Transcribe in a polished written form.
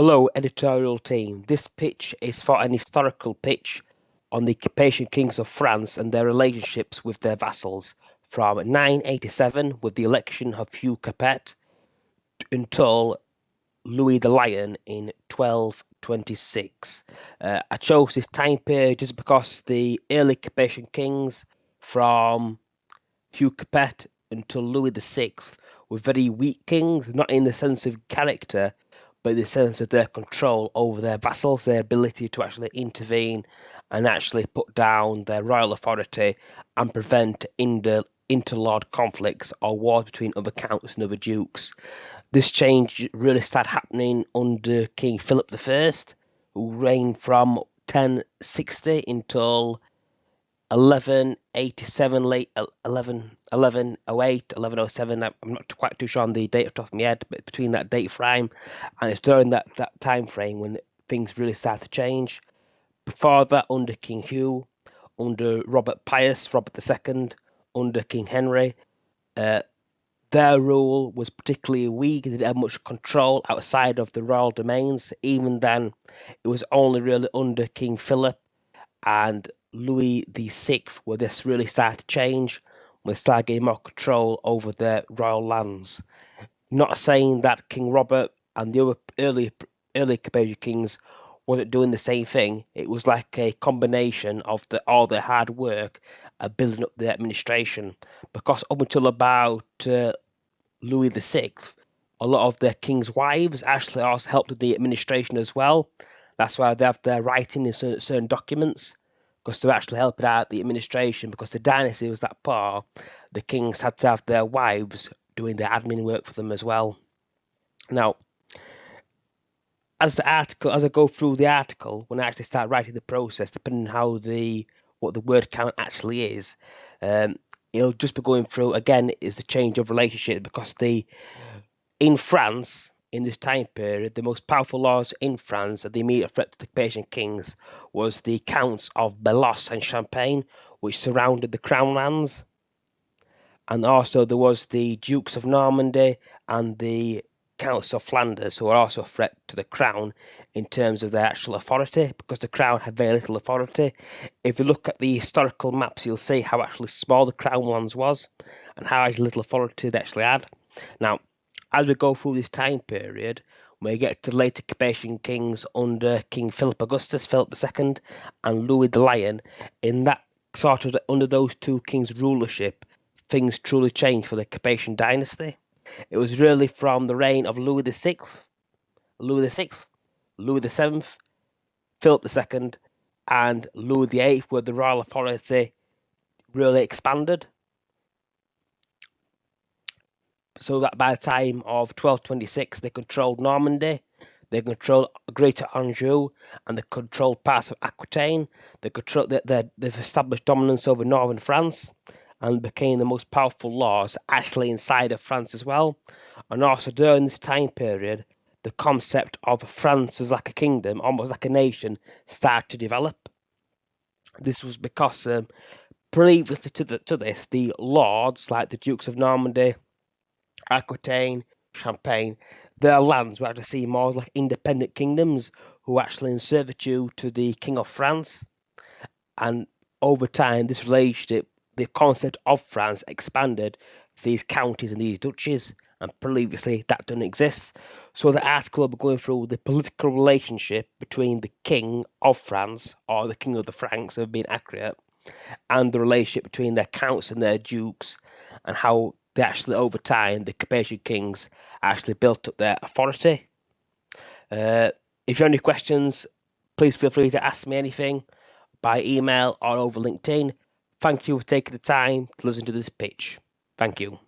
Hello, editorial team. This pitch is for an historical pitch on the Capetian kings of France and their relationships with their vassals from 987 with the election of Hugh Capet until Louis the Lion in 1226. I chose this time period just because the early Capetian kings from Hugh Capet until Louis VI were very weak kings, not in the sense of character, but in the sense of their control over their vassals, their ability to actually intervene and actually put down their royal authority and prevent interlord conflicts or wars between other counts and other dukes. This change really started happening under King Philip I, who reigned from 1060 until 1187, late 1108, 1107. I'm not quite too sure on the date off the top of my head, but between that date frame, and it's during that time frame when things really start to change. Before that, under King Hugh, under Robert Pius, Robert II, under King Henry, their rule was particularly weak. They didn't have much control outside of the royal domains. Even then, it was only really under King Philip and Louis VI where this really started to change, when they started getting more control over their royal lands. Not saying that King Robert and the other early Capetian kings wasn't doing the same thing. It was like a combination of all their hard work at building up the administration. Because up until about Louis VI, a lot of their king's wives actually also helped with the administration as well. That's why they have their writing in certain documents, because they're actually helping out the administration. Because the dynasty was that poor, the kings had to have their wives doing the admin work for them as well. Now, as I go through the article, when I actually start writing the process, depending on what the word count actually is, it'll just be going through again is the change of relationship, because in France in this time period, the most powerful lords in France and the immediate threat to the Capetian kings was the counts of Bellos and Champagne, which surrounded the crown lands. And also there was the Dukes of Normandy and the Counts of Flanders, who were also a threat to the crown in terms of their actual authority, because the crown had very little authority. If you look at the historical maps, you'll see how actually small the crown lands was and how little authority they actually had. Now, as we go through this time period, we get to later Capetian kings under King Philip Augustus, Philip II, and Louis the Lion. In that sort of under those two kings' rulership, things truly changed for the Capetian dynasty. It was really from the reign of Louis VI, Louis VI, Louis VII, Philip II, and Louis VIII, where the royal authority really expanded. So that by the time of 1226, they controlled Normandy, they controlled Greater Anjou, and they controlled parts of Aquitaine. They've established dominance over northern France and became the most powerful lords actually inside of France as well. And also during this time period, the concept of France as like a kingdom, almost like a nation, started to develop. This was because previously to this, the lords, like the Dukes of Normandy, Aquitaine, Champagne, their lands were actually seen more like independent kingdoms who were actually in servitude to the King of France. And over time, this relationship, the concept of France expanded to these counties and these duchies, and previously that didn't exist. So the article will be going through the political relationship between the King of France, or the King of the Franks, if being accurate, and the relationship between their counts and their dukes, and how they actually, over time, the Capetian kings actually built up their authority. If you have any questions, please feel free to ask me anything by email or over LinkedIn. Thank you for taking the time to listen to this pitch. Thank you.